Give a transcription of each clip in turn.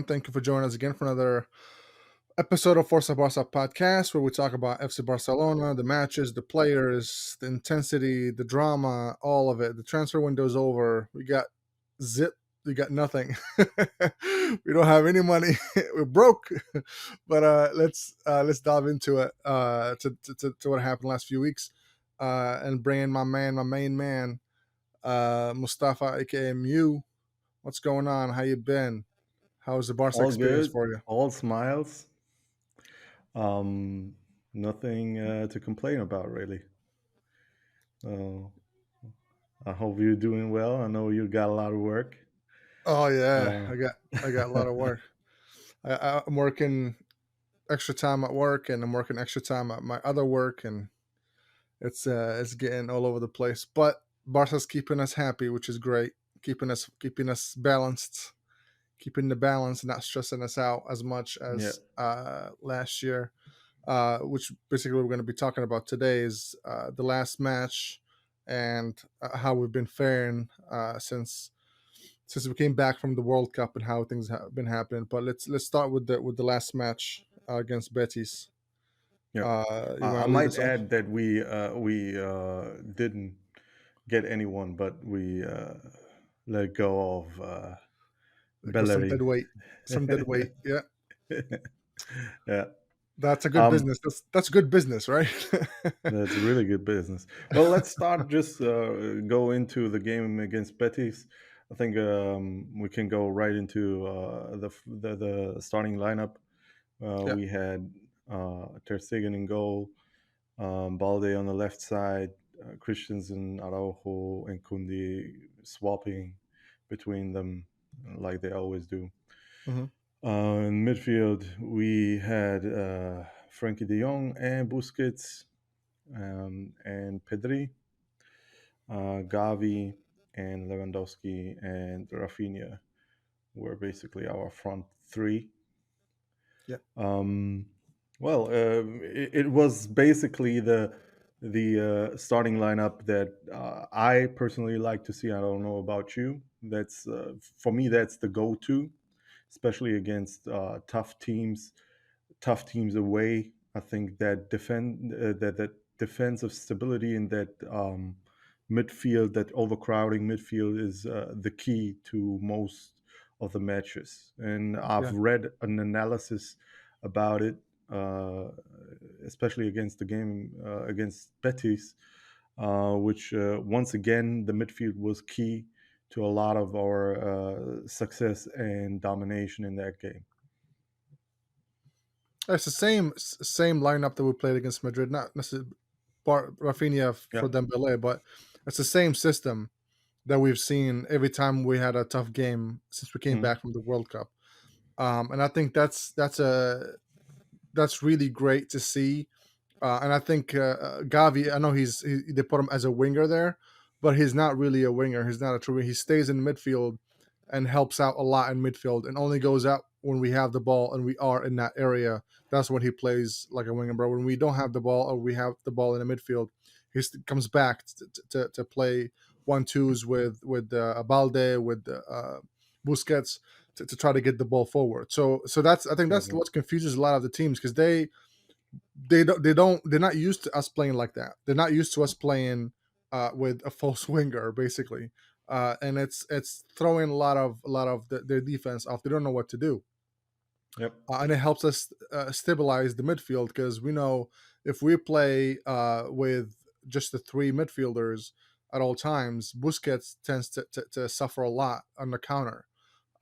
Thank you for joining us again for another episode of Forza Barca podcast, where we talk about FC Barcelona, the matches, the players, the intensity, the drama, all of it. The transfer window's over. We got zip. We got nothing. We don't have any money. We're broke. But let's dive into it. To what happened last few weeks, and bring in my main man, Mustafa, aka Mew. What's going on? How you been? How was the Barca All experience good, for you? all smiles. Um, Nothing to complain about, really. Uh, I hope you're doing well. I know you got a lot of work. Oh yeah, Uh, I got a lot of work. I'm working extra time at work, and I'm working extra time at my other work, and it's getting all over the place. But Barca's keeping us happy, which is great. Keeping us balanced, keeping the balance, not stressing us out as much yeah, as last year. Which basically we're going to be talking about today is the last match and how we've been faring since we came back from the World Cup and how things have been happening. But let's start with the last match against Betis. yeah. You want I to lead might us off? add that we didn't get anyone, but we let go of Like with some Bellery. dead weight, some dead weight. Yeah, Yeah. that's a good Um, business. That's good business, right? That's really good business. Well, let's start just go into the game against Betis. I think we can go right into the starting lineup. Yeah, We had Ter Stegen in goal, Balde on the left side, Christensen, Araujo, and Kundi swapping between them like they always do. hmm In midfield, we had Frankie de Jong and Busquets and Pedri, Gavi, and Lewandowski and Rafinha were basically our front three. yeah, Um, it was basically the starting lineup that I personally like to see. I don't know about you. That's for me. That's the go-to, especially against tough teams away. I think that that defensive stability in that midfield, that overcrowding midfield, is the key to most of the matches. And I've yeah. read an analysis about it, uh, especially against the game against Betis, which once again the midfield was key to a lot of our success and domination in that game. It's the same lineup that we played against Madrid. Not necessarily Rafinha Yeah. for Dembele, but it's the same system that we've seen every time we had a tough game since we came Mhm. back from the World Cup. And I think that's really great to see. And I think Gavi, I know they put him as a winger there, but he's not really a winger. He's not a true winger. He stays in midfield and helps out a lot in midfield, and only goes out when we have the ball and we are in that area. That's when he plays like a winger. But when we don't have the ball or we have the ball in the midfield, comes back to play 1-2s with Balde, with Busquets, to try to get the ball forward. So that's, I think that's Exactly. what confuses a lot of the teams, because they're not used to us playing like that. They're not used to us playing with a false winger, basically, and it's throwing a lot of their defense off. They don't know what to do, Yep. and it helps us stabilize the midfield, because we know if we play with just the three midfielders at all times, Busquets tends to suffer a lot on the counter.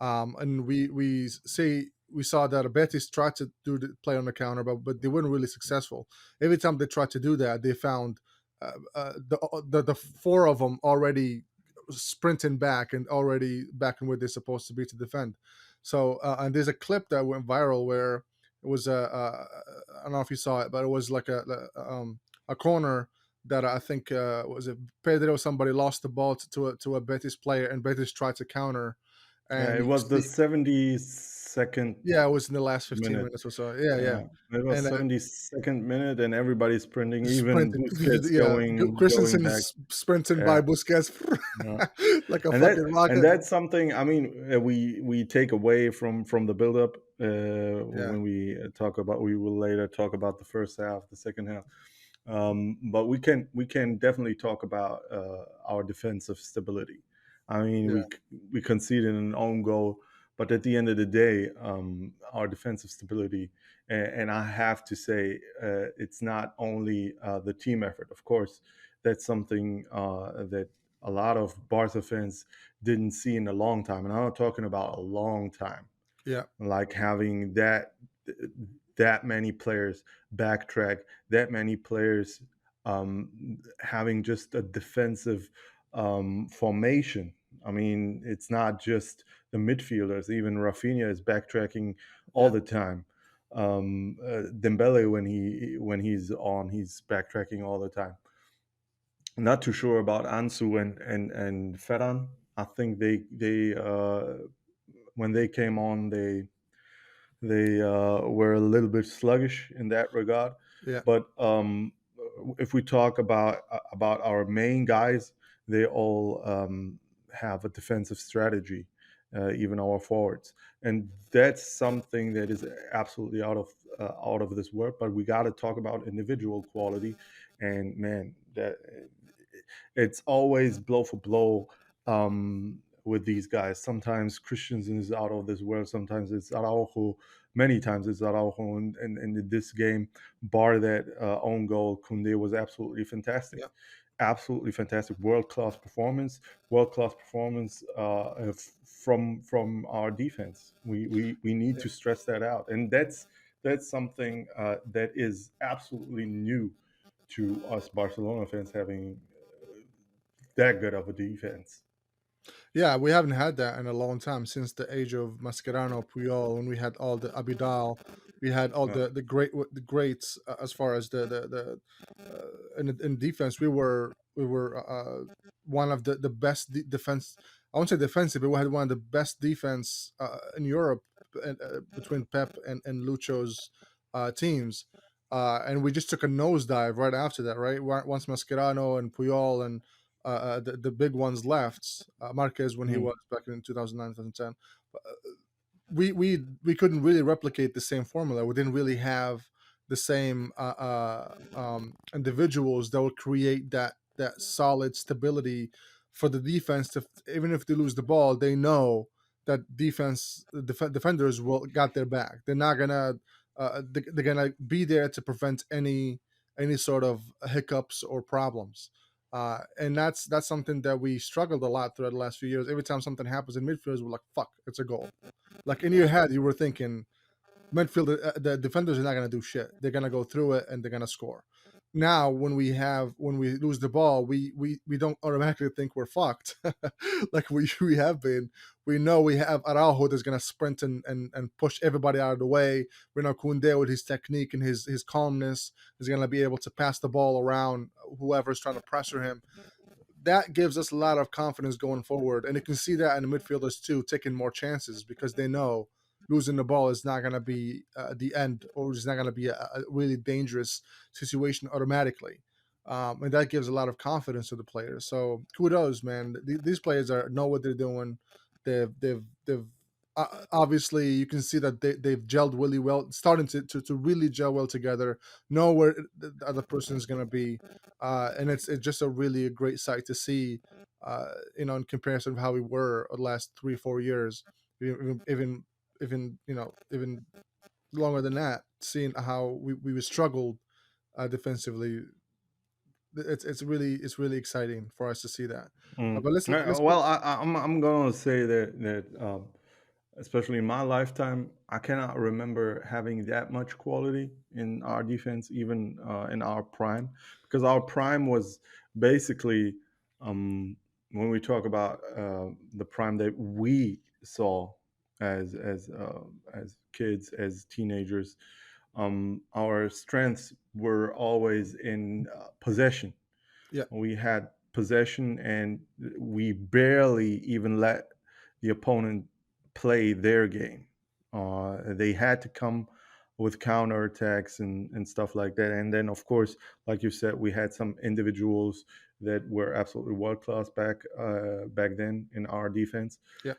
And we saw that Betis tried to do the play on the counter, but they weren't really successful. Every time they tried to do that, they found the four of them already sprinting back and already back in where they're supposed to be to defend. So and there's a clip that went viral where it was I don't know if you saw it, but it was like a corner that I think was it Pedro, somebody lost the ball to a Betis player, and Betis tried to counter, Yeah, and it you was the see, 77th 72nd Yeah, it was in the last 15 minute. minutes or so. Yeah, yeah. Yeah, it was And 72nd minute, and everybody's sprinting, even sprinting, Busquets yeah, going Christensen back. is sprinting by Yeah, Busquets yeah. like a and that fucking and rocket. that's something. I mean, we take away from the build-up Yeah, when we talk about. We will later talk about the first half, the second half. But we can definitely talk about our defensive stability. I mean, yeah, we conceded an own goal, but at the end of the day, our defensive stability, and I have to say, it's not only the team effort. Of course, that's something that a lot of Barca fans didn't see in a long time, and I'm not talking about a long time, yeah, like having that many players backtrack, that many players having just a defensive formation. I mean, it's not just the midfielders. Even Rafinha is backtracking all yeah, the time. Dembele, when he's on, he's backtracking all the time. Not too sure about Ansu and Ferran. I think they when they came on, they were a little bit sluggish in that regard. yeah, But if we talk about our main guys, they all have a defensive strategy, even our forwards, and that's something that is absolutely out of this world. But we got to talk about individual quality, and man, that it's always blow for blow with these guys. Sometimes Christensen is out of this world. Sometimes it's Araujo. Many times it's Araujo. And in this game, bar that own goal, Kunde was absolutely fantastic. yeah, Absolutely fantastic, world class performance. World class performance from our defense. We need yeah. to stress that out, and that's something that is absolutely new to us Barcelona fans, having that good of a defense. Yeah, we haven't had that in a long time since the age of Mascherano, Puyol, when we had all the Abidal, we had all Uh, the greats as far as in defense. We were one of the best defense. I won't say defensive, but we had one of the best defense in Europe between Pep and Lucho's teams. And we just took a nosedive right after that, right? Once Mascherano and Puyol and the big ones left. Marquez when he mm, was back in 2009, 2010. We couldn't really replicate the same formula. We didn't really have the same individuals that would create that solid stability for the defense. To even if they lose the ball, they know that defenders will got their back. They're not gonna they're gonna be there to prevent any sort of hiccups or problems. And that's something that we struggled a lot throughout the last few years. Every time something happens in midfield, we're like, "Fuck, it's a goal." Like in your head, you were thinking, midfield, the defenders are not going to do shit. They're going to go through it and they're going to score. Now, when we lose the ball, we don't automatically think we're fucked, like we have been. We know we have Araujo that's going to sprint and push everybody out of the way. We know Kunde with his technique and his calmness is going to be able to pass the ball around whoever's trying to pressure him. That gives us a lot of confidence going forward. And you can see that in the midfielders too, taking more chances because they know losing the ball is not going to be the end, or it's not going to be a really dangerous situation automatically. And that gives a lot of confidence to the players. So kudos, man. These players know what they're doing. They've obviously you can see that they've gelled really well, starting to really gel well together. Know where the other person is going to be, and it's just a really great sight to see. In comparison of how we were the last 3 4 years, even even longer than that, seeing how we struggled defensively. It's really exciting for us to see that. mm. But let's Well, I'm gonna say that especially in my lifetime, I cannot remember having that much quality in our defense, even in our prime, because our prime was basically, um, when we talk about the prime that we saw as kids, as teenagers, our strengths were always in possession. yeah, We had possession, and we barely even let the opponent play their game. They had to come with counterattacks and stuff like that. And then, of course, like you said, we had some individuals that were absolutely world class back then in our defense. Yeah,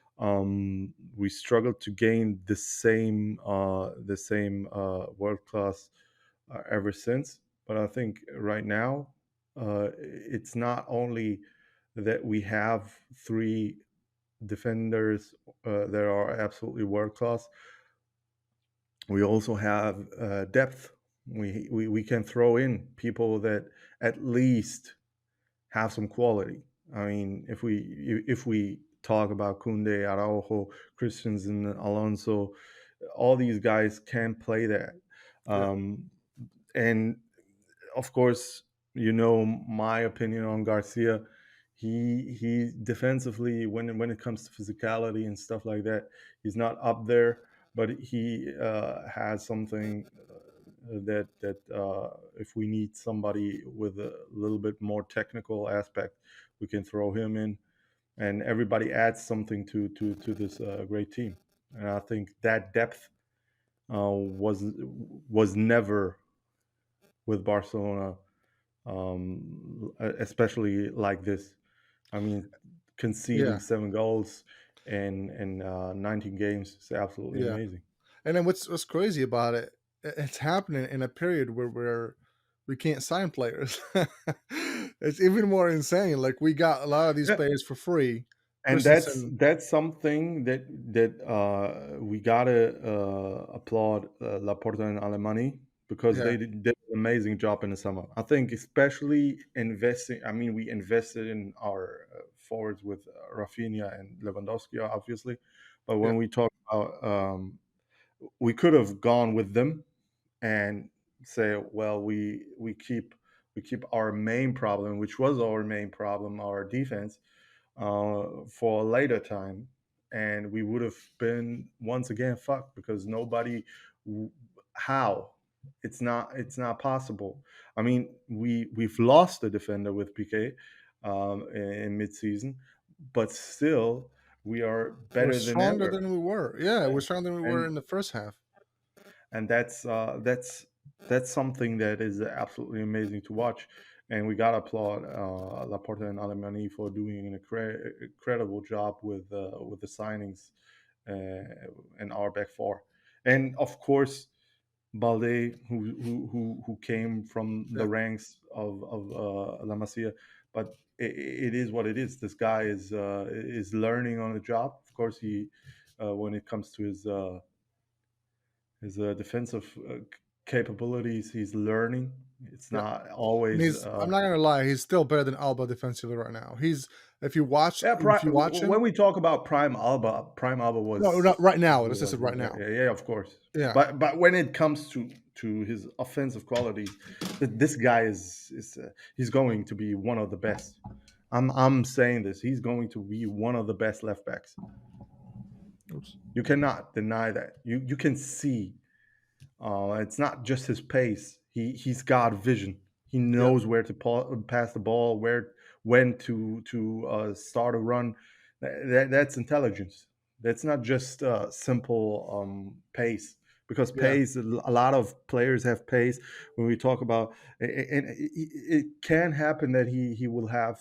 We struggled to gain the same world class ever since. But I think right now, it's not only that we have three defenders that are absolutely world class. We also have depth. We can throw in people that at least have some quality. I mean, if we talk about Kunde, Araujo, Christensen, Alonso, all these guys can play that. yeah, Um, and of course, my opinion on Garcia. He defensively, when it comes to physicality and stuff like that, he's not up there, but he has something that if we need somebody with a little bit more technical aspect, we can throw him in, and everybody adds something to this great team. And I think that depth was never with Barcelona, especially like this. I mean, conceding yeah, 7 goals in 19 games is absolutely yeah. amazing. And then what's crazy about it? It's happening in a period where we can't sign players. It's even more insane. Like we got a lot of these Yeah, players for free. and that's Christensen, that's something that we gotta applaud Laporta and Alemany, because yeah, did an amazing job in the summer. I think, especially investing. I mean, we invested in our forwards with Rafinha and Lewandowski, obviously, but yeah, when we talk about, we could have gone with them and say, well, we keep our main problem, which was our main problem, our defense, for a later time, and we would have been once again fucked, because nobody, how, it's not possible. I mean, we've lost a defender with PK in mid-season, but still we are we're better than stronger ever. than we were. Yeah, we're stronger than we were and in the first half. and that's something that is absolutely amazing to watch. And we got to applaud Laporta and Alemany for doing an incredible job with the signings in our back four, and of course Balde, who came from the Yeah. ranks of La Masia. But it is what it is. This guy is learning on the job. Of course, he when it comes to his defensive capabilities, he's learning. It's Yeah. not And always. I'm not gonna lie, he's still better than Alba defensively right now. He's Yeah, if you watch him, when we talk about Prime Alba no, not right now. This is was right now. yeah, yeah, of course. Yeah. But when it comes to his offensive qualities, this guy is he's going to be one of the best. I'm saying this. He's going to be one of the best left backs. Oops. You cannot deny that. You can see. It's not just his pace. He's got vision. He Yeah. knows where to pass the ball, when to start a run. That's intelligence. That's not just simple pace. Because Yeah. pace, a lot of players have pace. When we talk about, and it can happen that he will have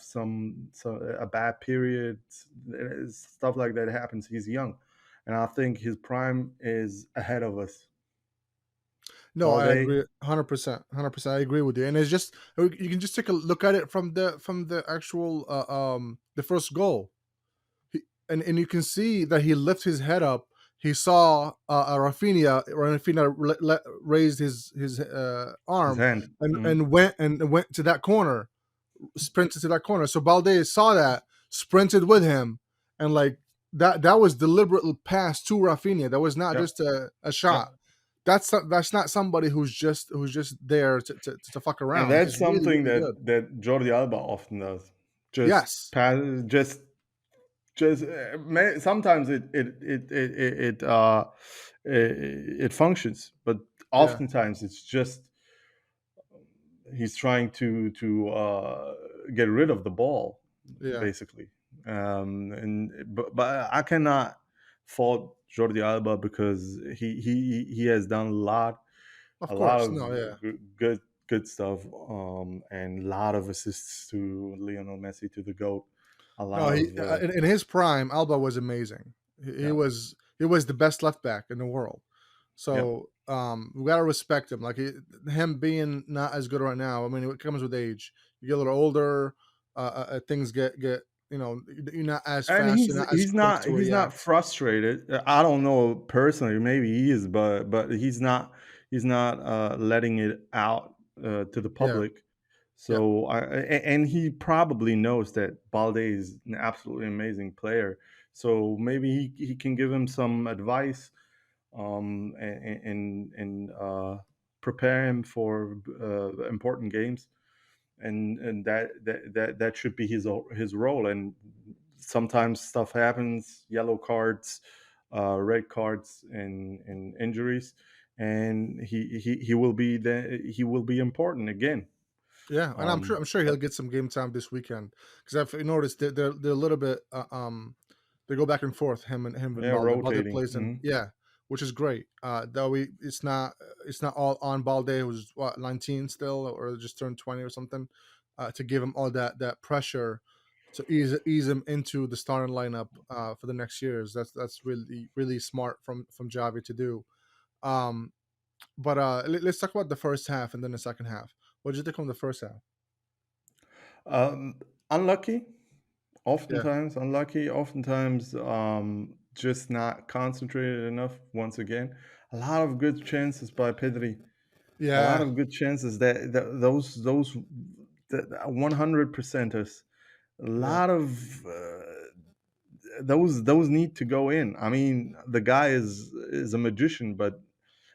a bad period, stuff like that happens. He's young, and I think his prime is ahead of us. No, I Balde, agree 100%. 100%. I agree with you. And it's just you can just take a look at it from the actual the first goal. And you can see that he lifts his head up. He saw Rafinha. Rafinha raised his his arm hand. and went to that corner, sprinted to that corner. So Balde saw that, sprinted with him, and like that was deliberately passed to Rafinha. That was not Yep, just a yep. shot. That's not somebody who's just there to fuck And around. that's He's really something really that good. Jordi Alba often does. Just Yes. pass, just sometimes it functions, but Yeah. oftentimes it's just he's trying to get rid of the ball, Yeah. basically. And but I cannot fault Jordi Alba because he has done Of a lot course. of No, yeah. good stuff, and a lot of assists to Lionel Messi, to the goat. A No, lot he of in his prime, Alba was amazing. He yeah, was the best left back in the world. yeah. So we gotta respect him. Like him being not as good right now. I mean, it comes with age. You get a little older, things get you're not as And fast. You're not as quick to he's not react. frustrated. I don't know personally, maybe he is, but he's not letting it out to the Yeah, public. yeah, So and he probably knows that Balde is an absolutely amazing player. So maybe he can give him some advice, and prepare him for important games, and that should be his role. And sometimes stuff happens, yellow cards, red cards, and injuries, and he will be important again. yeah. And I'm sure he'll But get some game time this weekend because I've noticed that they're a little bit they go back and forth, him and yeah, Balde. Balde rotating. plays in, yeah, which is great. Though it's not all on Balde, who's what 19 still, or just turned 20 or something, to give him all that pressure to ease him into the starting lineup for the next years. That's really smart from Javi to do. Um, but let's talk about the first half and then the second half. What did you think on the first half? Unlucky, Yeah, oftentimes unlucky, oftentimes just not concentrated enough. Once again, a lot of good chances by Pedri, a lot yeah, of good chances that those the 100 percenters, a yeah, lot of those need to go in. I mean, the guy is a magician, but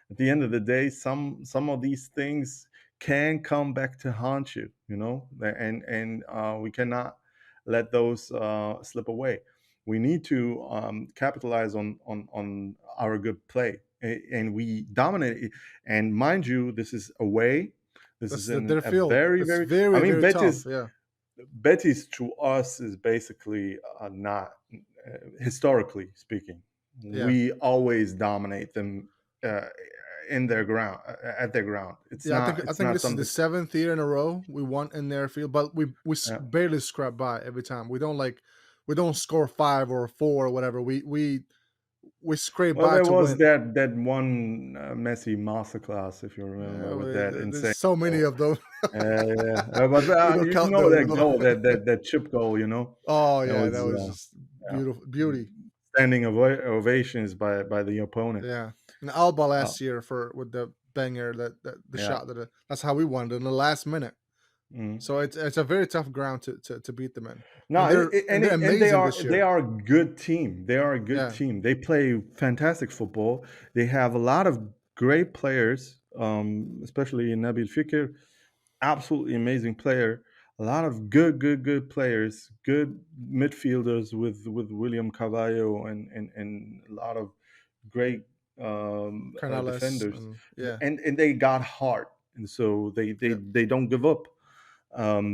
at the end of the day, some of these things can come back to haunt you, you know, and we cannot let those slip away. We need to capitalize on our good play, and we dominate it. And mind you, this is away. This is in their a field. It's I mean, very tough. Yeah, Betis to us is basically not, historically speaking. yeah. We always dominate them uh, in their ground, at their ground. Yeah, I It's think not this is the something. seventh year in a row we won in their field, but Yeah. barely scrap by every time. We don't score 5 or 4 or whatever. We scrape Well, by there to was win. that one Messi masterclass, if you remember, with that There's insane so many goal. of them. Yeah, but We don't you count know them. that goal, that chip goal, you know, Oh that yeah, that was was just yeah, beautiful beauty. standing ovations by the opponent. Yeah, and Alba Uh, last year for with the banger that the yeah. shot that's how we won in the last minute. Mhm. So it's a very tough ground to beat them in, No, and they're and amazing this they year. are a good team. They are a good Yeah, team. They play fantastic football. They have a lot of great players, especially in Nabil Fikir, absolutely amazing player. A lot of good players, good midfielders with William Carvalho, and a lot of great Canales defenders, and yeah, and they got heart, and so yeah, they don't give up.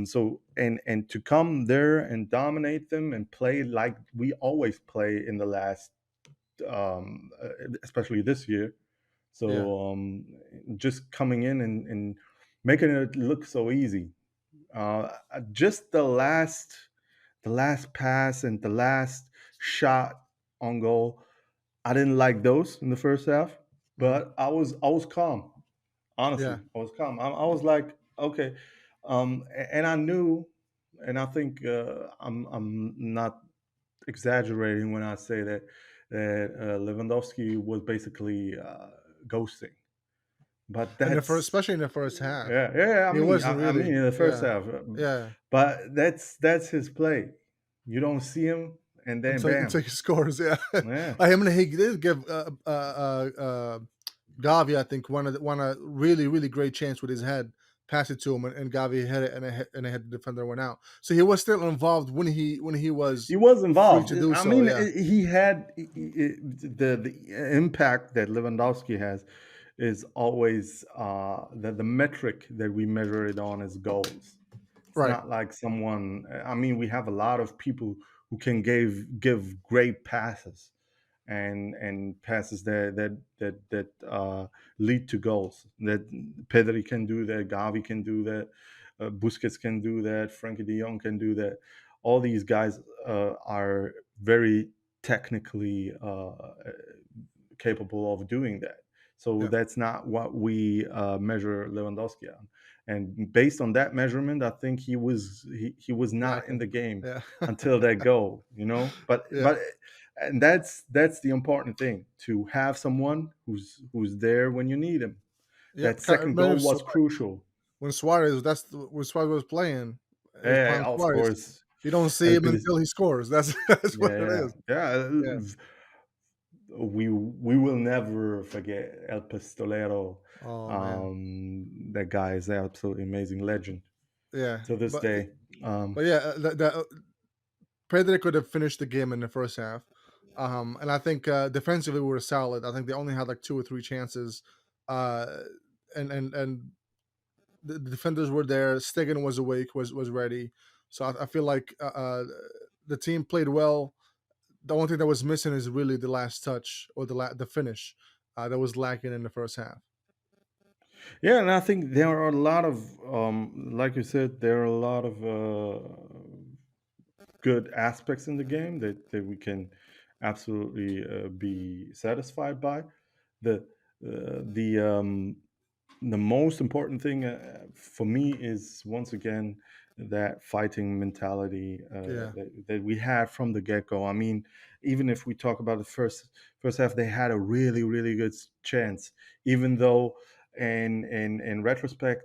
So and to come there and dominate them and play like we always play in the last, especially this year. yeah. So just coming in and making it look so easy. Just the last pass and the last shot on goal. I didn't like those in the first half, Mhm. but I was calm. Yeah, Honestly, I was calm. I was like, okay, and I knew, and I think I'm not exaggerating when I say that Lewandowski was basically ghosting. But and the first, that's especially in the first half, yeah. he wasn't I mean really. in the first Yeah, half, yeah. but that's his play. You don't see him, and then Until bam, he scores, yeah. yeah. I mean, he did give Gavi, I think, one a really great chance with his head, pass it to him, and Gavi hit it, and it had the defender went out. So he was still involved when he was He was free involved. to do I so. mean, Yeah, he had the impact that Lewandowski has is always the metric that we measure it on is goals. It's right. not like someone. I mean, we have a lot of people who can give great passes, and passes that lead to goals. That Pedri can do that, Gavi can do that, Busquets can do that, Frankie De Jong can do that. All these guys are very technically capable of doing that. So Yeah, that's not what we measure Lewandowski on. And based on that measurement, I think he was not in lacking. the game Yeah, until that goal, But yeah, and that's the important thing, to have someone who's there when you need him. yeah. That second Remember goal was crucial. when Suarez, when Suarez was playing, is Yeah, Prime of Suarez. course. You don't see him Because until he scores. That's that's what yeah, it yeah, is. Yeah. yeah. We will never forget El Pistolero. Oh man. That guy is an absolutely amazing legend Yeah. to this day. Um, But yeah, Pedri could have finished the game in the first half. And I think defensively we were solid. I think they only had like two or three chances. Uh, and the defenders were there. Stegen was awake, was ready. So I feel like the team played well. The only thing that was missing is really the last touch or the finish that was lacking in the first half. yeah, and I think there are a lot of, like you said, there are a lot of good aspects in the game that we can absolutely be satisfied by. The the most important thing for me is once again that fighting mentality Yeah, that we had from the get-go. I mean, even if we talk about the first half, they had a really good chance, even though in retrospect,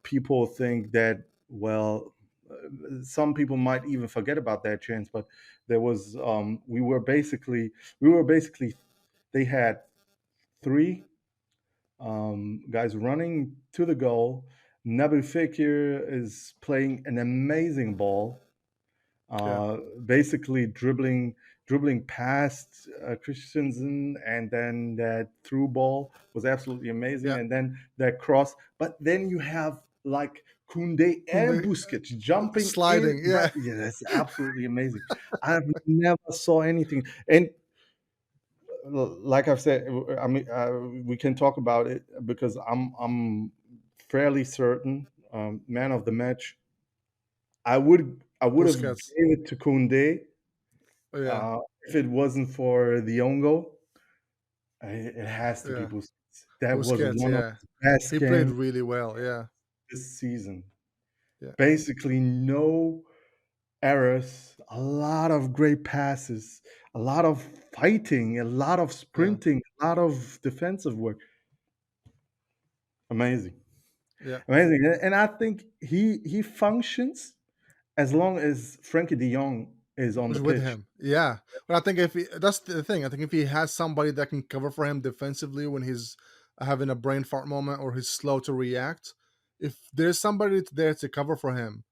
people think that, well, some people might even forget about that chance, but there was we were basically they had three guys running to the goal. Nabil Fekir is playing an amazing ball, yeah, basically dribbling past Christensen, and then that through ball was absolutely amazing, yeah. and then that cross. But then you have like Kunde and Kunde Busquets jumping in. sliding. Yeah, Yeah, that's absolutely amazing. I've never saw anything, and like I've said, I mean, we can talk about it because I'm fairly certain, man of the match. I would have Busquets. gave it to Kunde Yeah, if it wasn't for the Ongo. It has to be yeah. Busquets. That was Busquets. one of Yeah, the best he played games really well. Yeah, this season. yeah, Basically, no errors, a lot of great passes, a lot of fighting, a lot of yeah, sprinting, a lot of defensive work. Amazing. yeah. Amazing, and I think he functions as long as Frankie De Jong is on the Was with pitch. him. Yeah, but I think if he, that's the thing. I think if he has somebody that can cover for him defensively when he's having a brain fart moment or he's slow to react, if there's somebody there to cover for him,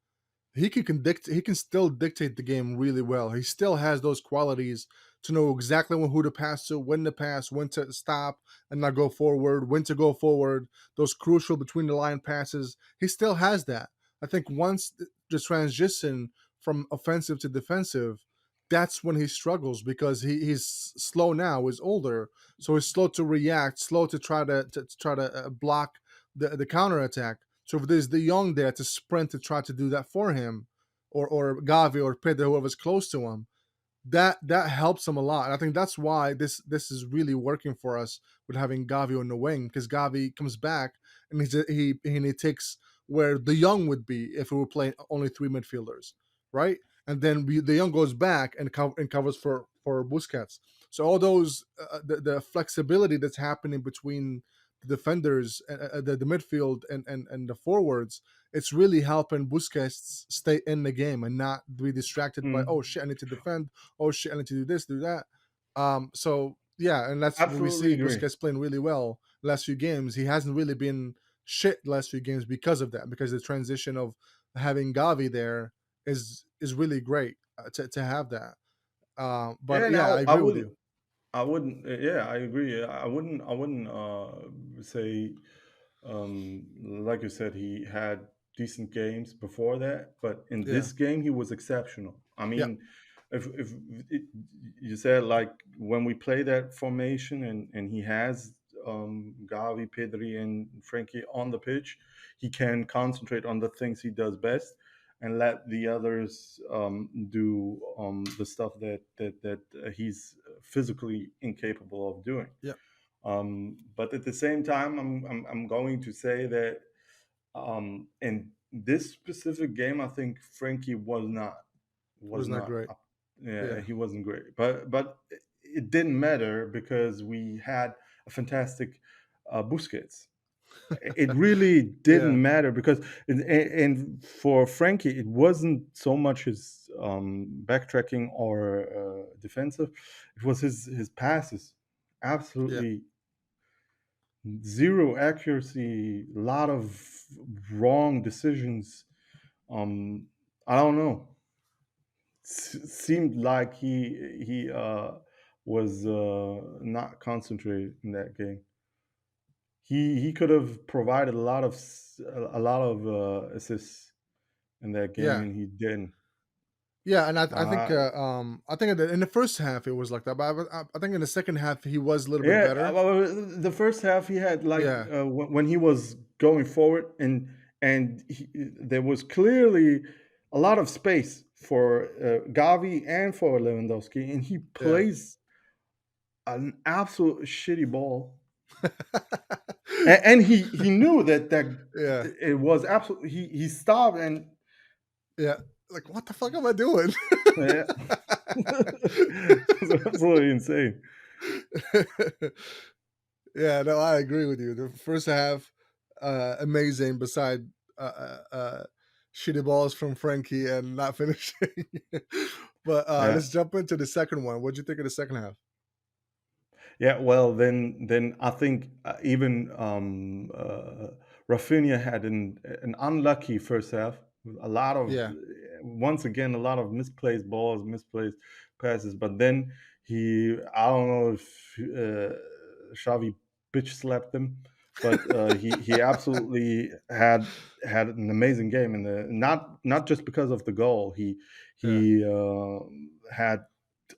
he can still dictate the game really well. He still has those qualities to know exactly who to pass to, when to pass, when to stop and not go forward, when to go forward, those crucial between the line passes. He still has that. I think once the transition from offensive to defensive, that's when he struggles because he's slow now, he's older, so he's slow to react, slow to try to block the counter attack. So if there's the young there to sprint to try to do that for him, or Gavi or Pedro, whoever's close to him, that helps him a lot. And I think that's why this is really working for us with having Gavi on the wing because Gavi comes back and he takes where the young would be if we were playing only three midfielders, right? And then the young goes back and covers for Busquets. So all those the flexibility that's happening between the defenders, the midfield, and the forwards, it's really helping Busquets stay in the game and not be distracted by, oh Mm, shit, I need to defend. Oh shit, I need to do this, do that. So yeah, and that's what we absolutely see agree. Busquets playing really well last few games. He hasn't really been shit last few games because of that, because the transition of having Gavi there is really great to have that. Yeah, But yeah, I now agree with you. I wouldn't. Yeah, I agree. I wouldn't say, like you said, he had decent games before that, but in Yeah, this game he was exceptional. I yeah, mean, if it, you said like when we play that formation and he has Gavi, Pedri, and Frankie on the pitch, he can concentrate on the things he does best and let the others do the stuff that he's physically incapable of doing. Yeah, But at the same time, I'm going to say that in this specific game, I think Frankie was was not not great. up. Yeah, Yeah, he wasn't great, but it didn't matter because we had a fantastic Busquets. It really yeah, didn't matter because and for Frankie, it wasn't so much his backtracking or defensive; it was his passes. yeah, Absolutely zero accuracy, a lot of wrong decisions. Um, I don't know. Seemed like he was not concentrated in that game. He could have provided a lot of assists in that game, yeah. and he didn't. Yeah, and Uh, I think in the first half it was like that, but I think in the second half he was a little bit yeah, better. well, the first half he had like Yeah, when he was going forward, and there was clearly a lot of space for Gavi and for Lewandowski, and he yeah, plays an absolute shitty ball. And he knew that yeah, it was absolutely he stopped and yeah. Like, what the fuck am I doing? yeah, it was absolutely insane. Yeah, no, I agree with you. The first half, amazing. Beside shitty balls from Frankie and not finishing. But Yeah. let's jump into the second one. What'd you think of the second half? Yeah, well, then I think even Rafinha had an unlucky first half. A lot of Yeah, once again a lot of misplaced balls, misplaced passes. But then I don't know if Xavi bitch slapped him, but he absolutely had an amazing game, and not just because of the goal. yeah, He had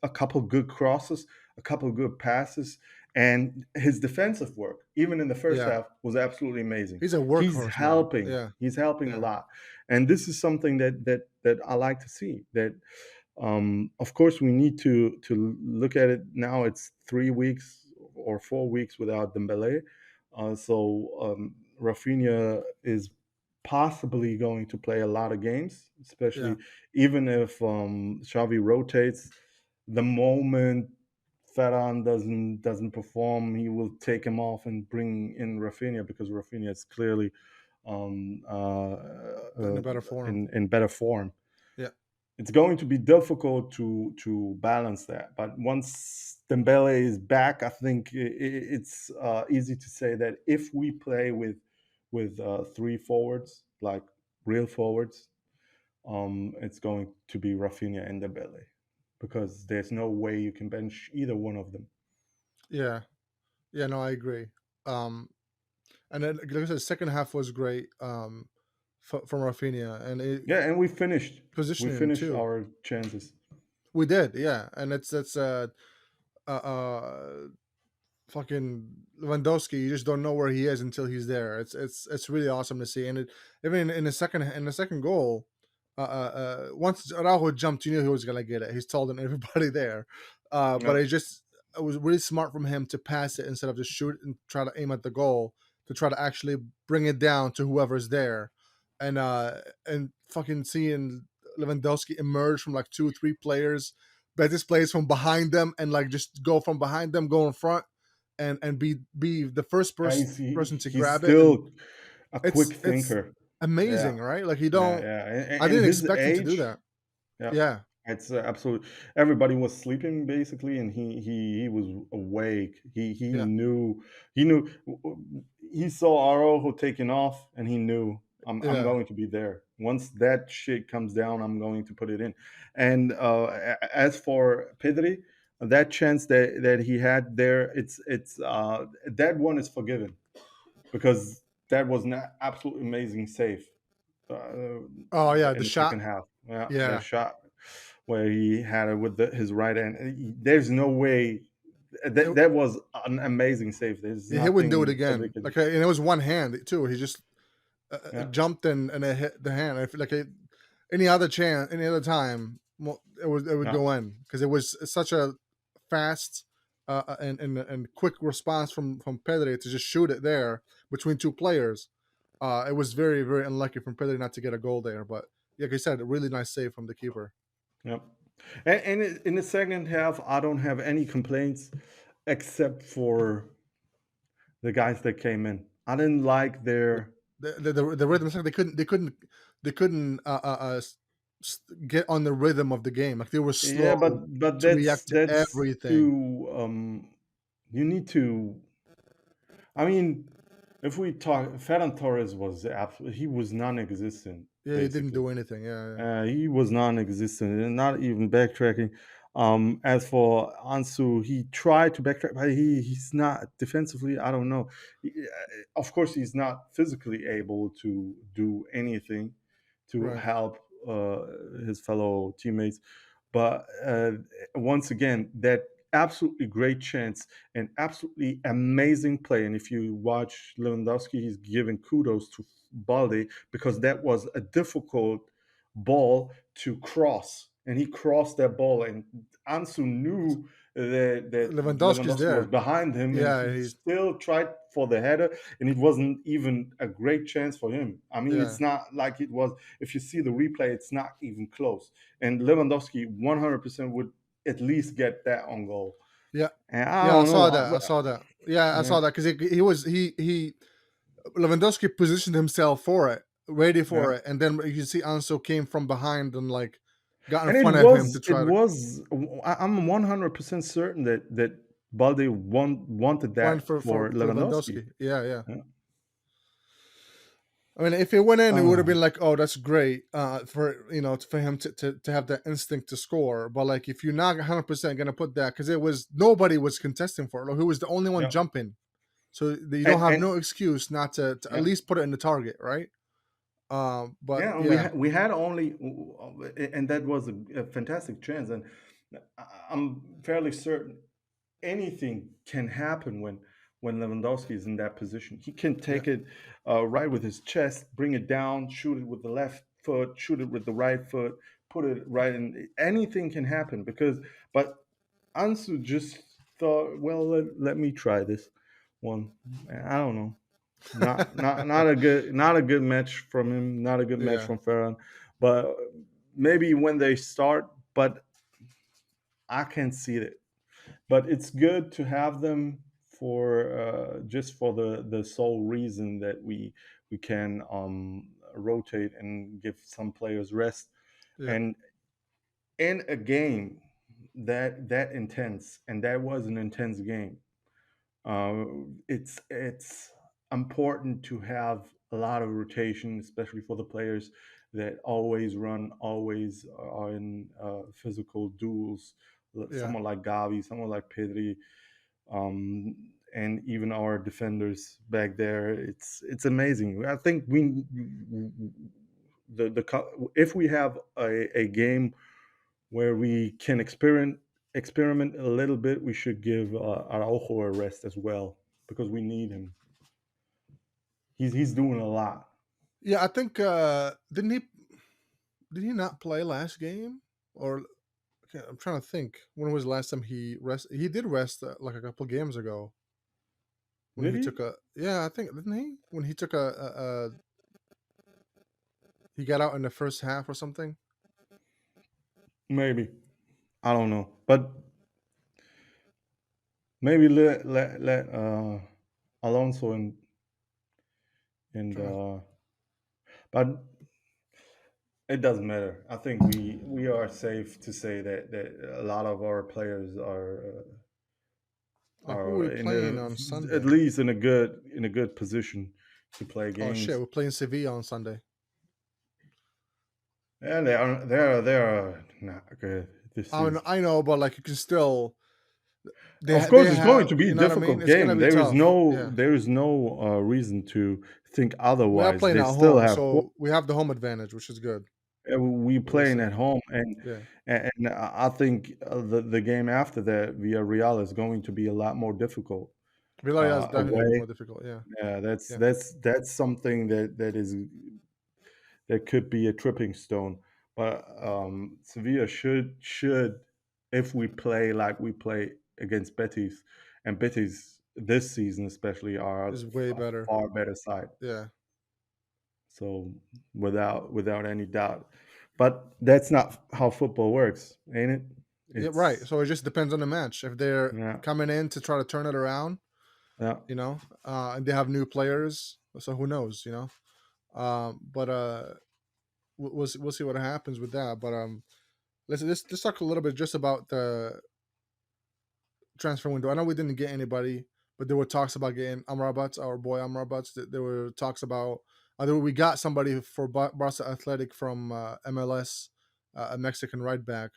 a couple good crosses, a couple good passes, and his defensive work, even in the first yeah. half, was absolutely amazing. He's a He's workhorse, man. helping. Yeah, He's helping a yeah, lot, and this is something that I like to see. That of course we need to look at it now. It's 3 weeks or 4 weeks without Dembele, so Rafinha is possibly going to play a lot of games, yeah, especially even if Xavi rotates. The moment Ferran doesn't perform, he will take him off and bring in Rafinha because Rafinha is clearly um, uh, in a uh, better form. in better form. Yeah, It's going to be difficult to balance that, but once Dembele is back, I think it's easy to say that if we play with three forwards, like real forwards, it's going to be Rafinha and Dembele because there's no way you can bench either one of them. yeah, yeah. No, I agree. Um, and then, like I said, the second half was great. From Rafinha and Yeah, and we finished. We positioning finished too. our chances. We did, yeah, and it's uh, uh fucking Lewandowski. You just don't know where he is until he's there. It's really awesome to see. And even in the second goal, once Araujo jumped, you knew he was gonna get it. He's taller than everybody there. But Yeah, it was really smart from him to pass it instead of just shoot and try to aim at the goal to try to actually bring it down to whoever's there, and fucking seeing Lewandowski emerge from like 2 or 3 players. Betis plays from behind them and like just go from behind them, go in front, and be the first person to he's grab it, and still a quick it's thinker. amazing, Yeah, right? Like, he yeah, don't yeah. I And didn't his expect him to do age, that. yeah, Yeah, it's absolutely. Everybody was sleeping basically, and he was awake. yeah, He knew he saw Araujo taking off, and he knew I'm yeah. going to be there. Once that shit comes down, I'm going to put it in. And as for Pedri, that chance that he had there, it's that one is forgiven because that was an absolutely amazing save Oh yeah, in the the second shot. half. Yeah, that Yeah, shot. where he had it with his right hand. There's no way It, that was an amazing save. There's he wouldn't do it nothing that they again. could. Like, and it was one hand too. He just Yeah, jumped and it hit the hand. I feel like any other chance, any other time, well, it would yeah, go in because it was such a fast and quick response from Pedri to just shoot it there between two players. It was very very unlucky from Pedri not to get a goal there, but like I said, a really nice save from the keeper. yeah. And in the second half, I don't have any complaints except for the guys that came in. I didn't like their. The rhythm, it's like they couldn't get on the rhythm of the game. Like they were Yeah, slow but to react to that's everything. too. You need to. I mean, if we talk, Ferran Torres was absolutely. He was non-existent Yeah, he didn't basically. do anything. Yeah, yeah, He was non-existent and not even backtracking. As for Ansu, he tried to backtrack, but he's not defensively. I don't know. Of course, he's not physically able to do anything to right. help his fellow teammates. But once again, that absolutely great chance and absolutely amazing play. And if you watch Lewandowski, he's giving kudos to Balde because that was a difficult ball to cross, and he crossed that ball, and Ansu knew that Lewandowski's Lewandowski was there. behind him, and Yeah, he he's still tried for the header, and it wasn't even a great chance for him. I mean, yeah, it's not like it was. If you see the replay, it's not even close. And Lewandowski 100% would at least get that on goal. yeah, And I yeah. I don't saw know. that. I saw that. Yeah, I Yeah, saw that because he Lewandowski positioned himself for it, ready yeah. for it, and then you see Anso came from behind and like got in And front of him to it try to was. I'm 100% certain that Balde wanted went that for for Lewandowski. Lewandowski. Yeah, yeah. Yeah, I mean, if it went in, it would have oh, been like, oh, that's great for for him to have that instinct to score. But like, if you're not 100% gonna put that, because it was nobody was contesting for it, like, who was the only one yeah, jumping, so you don't have and no excuse not to at yeah, least put it in the target, right? But yeah. yeah, We had only, and that was a fantastic chance. And I'm fairly certain anything can happen when Lewandowski is in that position. He can yeah, take it right with his chest, bring it down, shoot it with the left foot, shoot it with the right foot, put it right in. Anything can happen because, but Ansu just thought, well, let me try this one. I don't know. Not a good match from him. Not a good match yeah, from Ferran, but maybe when they start. But I can't see it. But it's good to have them for just for the sole reason that we can rotate and give some players rest. yeah, And in a game that intense, and that was an intense game, uh, it's important to have a lot of rotation, especially for the players that always run, always are in physical duels. yeah, Someone like Gavi, someone like Pedri, and even our defenders back there. It's amazing. I think we if we have a game where we can experiment a little bit, we should give Araujo a rest as well because we need him. He's doing a lot. yeah. I think did he not play last game or? Okay, I'm trying to think. When was the last time he rest? He did rest like a couple games ago when Did he he? took a. Yeah, I think didn't he? When he took he got out in the first half or something. Maybe. I don't know, but maybe let Alonso and Trying to, but it doesn't matter. I think we are safe to say that a lot of our players who are are we in playing on at Sunday? least in a good position to play Oh shit, games. we're playing Sevilla on Sunday. And they are not good this I mean, season. I know, but like you can still Of they course, it's going have, to be a you know what I mean. difficult It's gonna game. be tough. Yeah, There is no reason to think we are otherwise. playing They at still home, have so we have the home advantage, which is good. We We'll playing see. at home, Yeah, and I think the game after that, Villarreal is going to be a lot more difficult Villarreal is definitely gonna be away. more difficult. Yeah, Yeah, yeah. that's something that could be a tripping stone. But Sevilla should if we play like we play against Betis, and Betis this season especially are Is way a better. far better side. Yeah, So without any doubt, but that's not how football works, ain't it? yeah. Right. It's So it just depends on the match. If they're yeah, coming in to try to turn it around, yeah. and they have new players, so who knows, but we'll see what happens with that. But let's talk a little bit just about the transfer window. I know we didn't get anybody, but there were talks about getting Amrabat, our boy Amrabat. There were talks about we got somebody for Barca Athletic from MLS, a Mexican right back,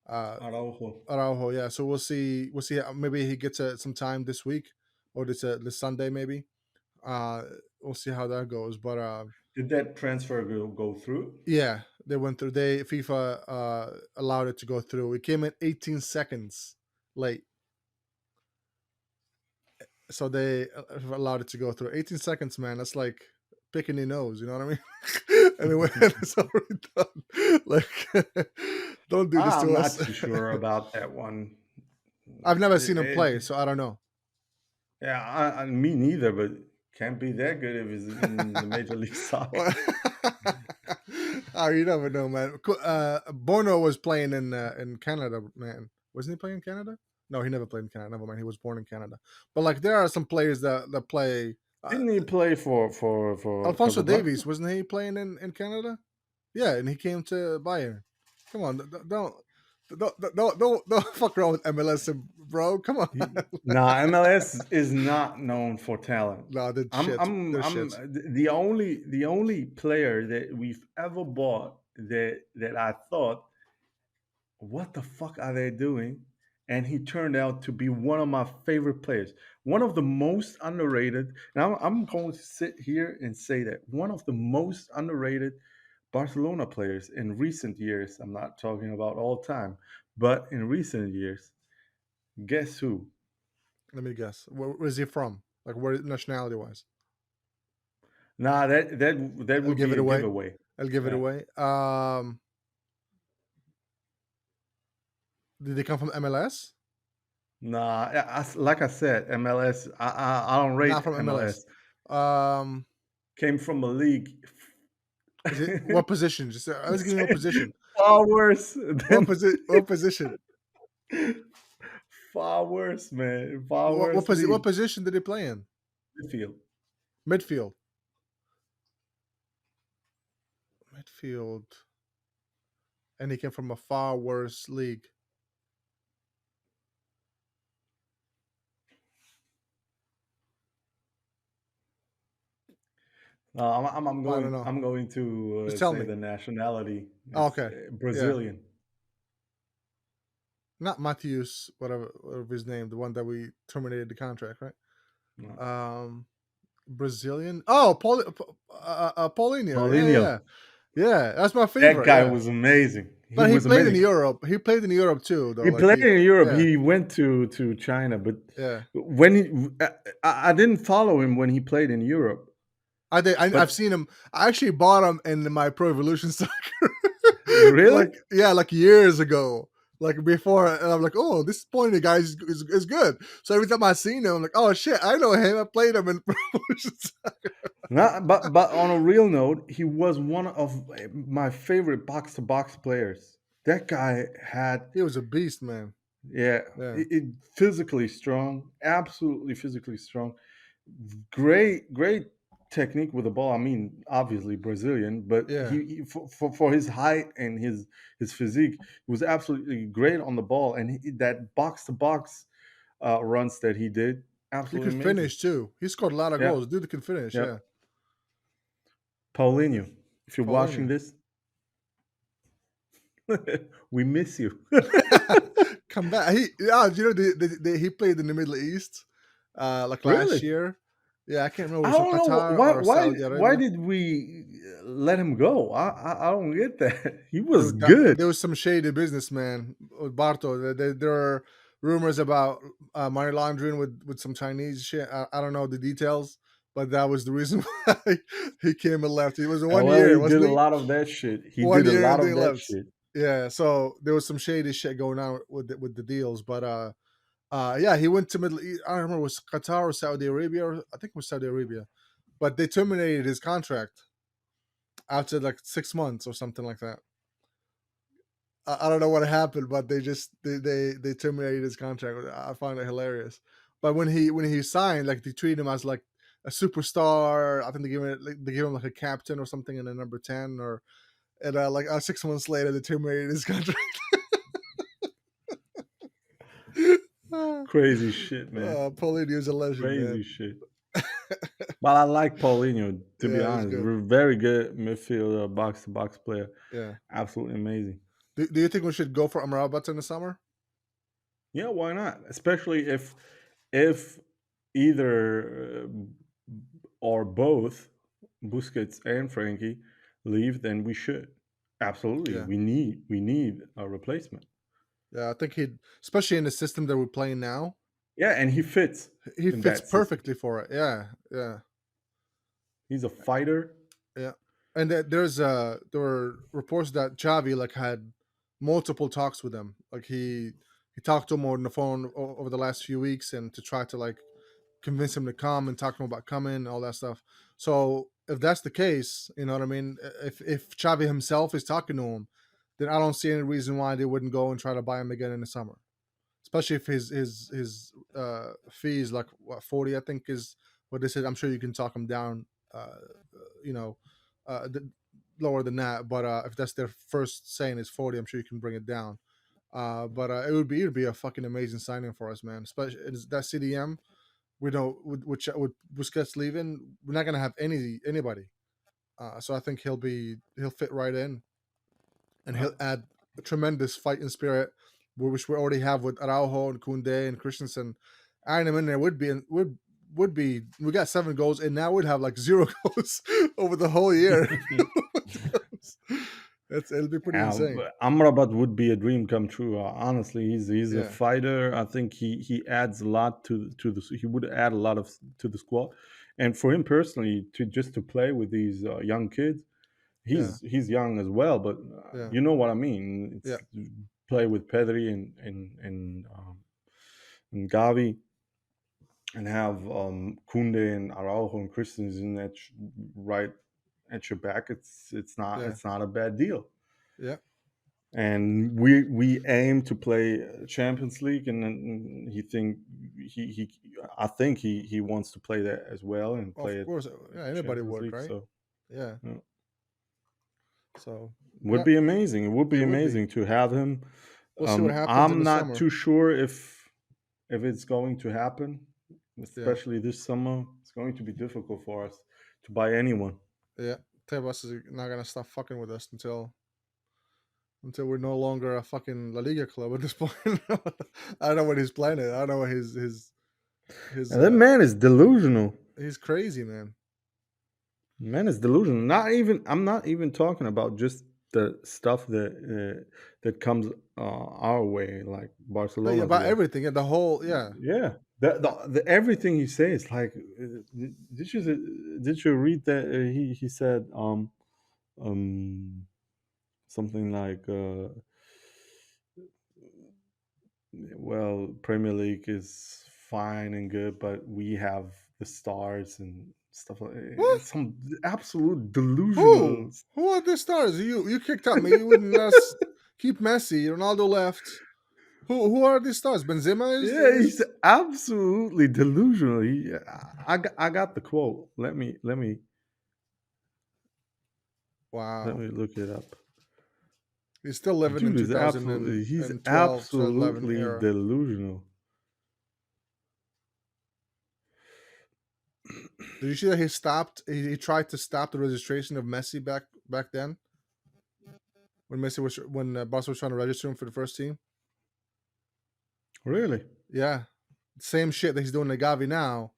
uh, Araujo. Araujo. Yeah, so we'll see. We'll see. Maybe he gets some time this week or this Sunday maybe. Uh, we'll see how that goes. But Did that transfer go through? yeah, they went through. They FIFA allowed it to go through. It came in 18 seconds late, so they allowed it to go through. 18 seconds, man. That's like picking your nose. You know what I mean? Anyway, it's already done. Like, don't do this I'm to not us. too sure about that one. I've never seen him It, play, so I don't know. yeah, me neither, but can't be that good if it's in the Major League Soccer. Well, oh, you never know, man. Bono was playing in Canada, man. Wasn't he playing in Canada? No, he never played in Canada. Never mind. He was born in Canada. But like, there are some players that play. Didn't he play for Alfonso Casablanca? Davies, wasn't he playing in Canada? Yeah, and he came to Bayern. Come on, don't fuck around with MLS, bro. Come on. Nah, MLS is not known for talent. No, they're shits. They're I'm shits. the only player that we've ever bought that I thought, what the fuck are they doing? And he turned out to be one of my favorite players, one of the most underrated. And I'm going to sit here and say that one of the most underrated Barcelona players in recent years. I'm not talking about all time, but in recent years, guess who? Let me guess. Where is he from? Like, where nationality wise? Nah, that I'll would give be it a away. giveaway. I'll give it Yeah. away. Did they come from MLS? Nah, like I said, MLS. I don't Not rate from MLS. MLS. Um, Came from a league is it what position? Just let's give me what position. far worse What than position? What position? far worse, man. Far worse What league. position did he play in? Midfield. Midfield. Midfield. And he came from a far worse league. I don't know. I'm going to Just tell say me. the nationality. Oh, It's okay. Yeah. Brazilian. Not Matthews, whatever his name, the one that we terminated the contract, right? No. Brazilian. Oh, Paulinho. Yeah, Paulinho. yeah, yeah. That's my That favorite. guy Yeah, was amazing. He but he was played in amazing. Europe. He played in Europe too, though. He Like played he, in Europe. yeah, He went to China, but yeah. when I didn't follow him when he played in Europe. I did. I've But seen him. I actually bought him in my Pro Evolution Soccer, really, like yeah, like years ago. Like before, and I'm like, oh, this pointy guy is good. So every time I seen him, I'm like, oh shit, I know him. I played him in Pro Evolution Soccer. not but on a real note, he was one of my favorite box to box players. That guy had, He was a beast, man. yeah, Yeah, physically strong, absolutely physically strong. Great technique with the ball. I mean, obviously Brazilian, but yeah. for his height and his physique, he was absolutely great on the ball. And that box to box runs that he did, He absolutely could amazing. finish too. He scored a lot of Yeah, goals. Dude can finish. yeah. Yeah, Paulinho, if you're watching Paulinho. this, we miss you. Come back. He played in the Middle East, like last Really? year. Yeah, I can't remember I it was from don't know Qatar or Saudi why Arabia. did we let him go. I don't get that. He was Dude, that, good. there was some shady business, man, with Barto. There are rumors about money laundering with some Chinese shit. I don't know the details, but that was the reason why he came and left. It was one Well, year, he did wasn't a he? lot of that shit. He One did a year lot and then of he that left. shit. Yeah, so there was some shady shit going on with the deals, but yeah, he went to Middle East. I don't remember, it was Qatar or Saudi Arabia, or I think it was Saudi Arabia, but they terminated his contract after like 6 months or something like that. I don't know what happened, but they terminated his contract. I find it hilarious. But when he signed, like they treated him as like a superstar. I think they gave him like a captain or something and a number 10 or and like 6 months later they terminated his contract. Crazy shit, man. Paulinho is a legend, Crazy man. shit. But I like Paulinho, to be Yeah, he's honest. good. We're very good midfielder, box to box player. Yeah. Absolutely amazing. Do you think we should go for Amrabat in the summer? Yeah, why not? Especially if either or both Busquets and Frankie leave, then we should. Absolutely. Yeah. We need a replacement. Yeah, I think he'd, especially in the system that we're playing now, Yeah, and he fits he in fits that system. perfectly for it. Yeah, yeah. He's a fighter. Yeah, and there were reports that Xavi like had multiple talks with him. Like he talked to him on the phone over the last few weeks, and to try to like convince him to come and talk to him about coming and all that stuff. So if that's the case, you know what I mean. If Xavi himself is talking to him, then I don't see any reason why they wouldn't go and try to buy him again in the summer. Especially if his fee is like what 40, I think is what they said. I'm sure you can talk him down. You know, the, lower than that. But if that's their first saying is 40, I'm sure you can bring it down. But it would be a fucking amazing signing for us, man. Especially it's that CDM. We don't with Busquets leaving, we're not gonna have anybody. So I think he'll fit right in, and Uh, he'll add a tremendous fighting spirit, which we already have with Araujo and Kunde and Christensen. Adding him in there would be we got 7 goals, and now we'd have like 0 goals over the whole year. It'll be pretty insane. Amrabat would be a dream come true. Honestly, he's a Yeah, fighter. I think he adds a lot to the. He would add a lot of to the squad, and for him personally, to just to play with these young kids, yeah, he's young as well. But yeah, you know what I mean. yeah, It's play with Pedri and Gavi, and have Kunde and Araujo and Christensen right at your back. yeah, It's not a bad deal. yeah. And we aim to play Champions League, and then he I think he wants to play that as well and Of play it course, yeah. Anybody Champions would, League. right? So Yeah. yeah. So Would yeah, be amazing. It would be it would be. amazing to have him. We'll see what happens in I'm the not summer. too sure if it's going to happen, Yeah, especially this summer. It's going to be difficult for us to buy anyone. yeah. Tebas is not gonna stop fucking with us until we're no longer a fucking La Liga club at this point. I don't know what his plan is. I don't know what his And that man is delusional. he's crazy, man. Man is delusional. Not even. I'm not even talking about just the stuff that comes our way, like But yeah, Barcelona's about way. everything. Yeah, the whole yeah. Yeah, the everything he says. Like, did you read that he said um something like well, Premier League is fine and good, but we have the stars and stuff like What? some absolute delusional. Who are the stars? You kicked out me. You wouldn't let us keep Messi. Ronaldo left. Who are these stars? Benzema Yeah, he's is absolutely delusional. I got the quote. Let wow. me look it up. He's still living in Dude is absolutely he's 2012 to 11 absolutely era. delusional. Did you see that he stopped? He tried to stop the registration of Messi back then when Barca was trying to register him for the first team. Really? Yeah, same shit that he's doing to Gavi now.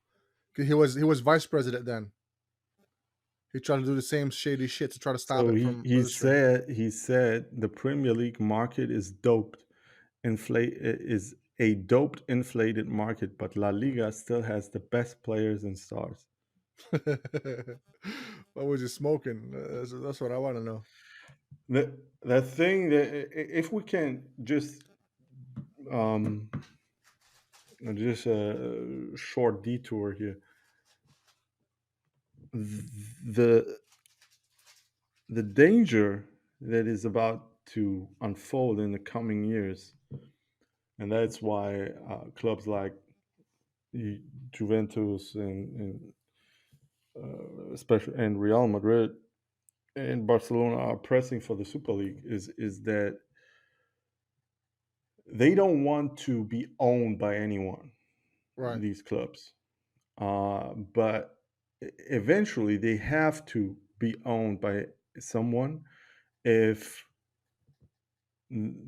He was vice president then. He tried to do the same shady shit to try to stop So it he from he registering. said he said the Premier League market is doped, is a doped, inflated market, but La Liga still has the best players and stars. What was he smoking? That's what I want to know. The thing that if we can um just a short detour here, the the danger that is about to unfold in the coming years, and that's why clubs like Juventus and especially and Real Madrid and Barcelona are pressing for the Super League is that they don't want to be owned by anyone. Right. These clubs, but eventually they have to be owned by someone if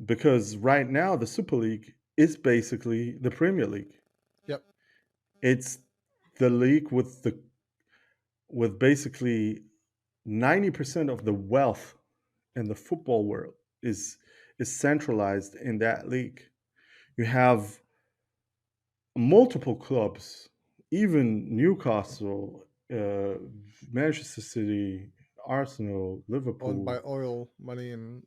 because right now the Super League is basically the Premier League. Yep. It's the league with basically 90% of the wealth in the football world is centralized in that league. You have multiple clubs, even Newcastle, Manchester City, Arsenal, Owned by Liverpool. oil money and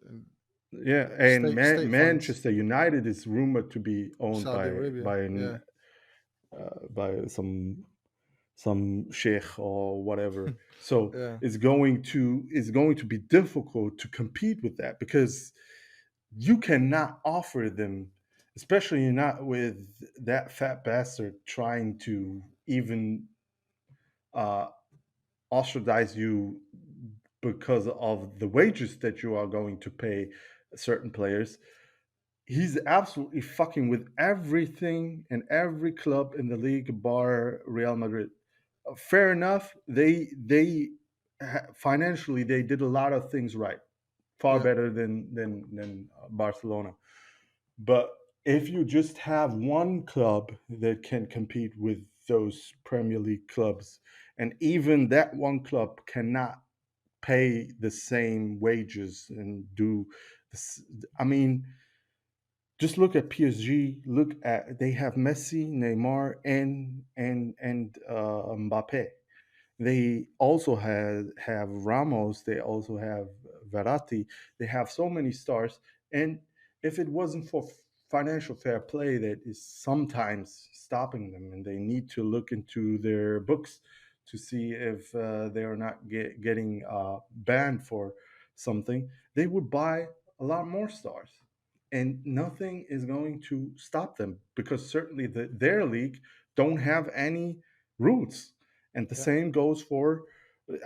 Yeah, and state funds. Manchester United is rumored to be owned Saudi Arabia. Yeah. by some sheikh or whatever. So Yeah. it's going to be difficult to compete with that because you cannot offer them, especially not with that fat bastard trying to even uh, ostracize you because of the wages that you are going to pay certain players. He's absolutely fucking with everything and every club in the league bar Real Madrid. Fair enough. Financially they did a lot of things right, far Yeah. better than Barcelona. But if you just have one club that can compete with those Premier League clubs, and even that one club cannot pay the same wages and do this, I mean, just look at PSG. Look at they have Messi, Neymar, and Mbappe. They also have Ramos. They also have Verratti. They have so many stars. And if it wasn't for financial fair play that is sometimes stopping them, and they need to look into their books to see if they are not getting banned for something, they would buy a lot more stars. And nothing is going to stop them because certainly their league don't have any roots, and the Yeah. same goes for,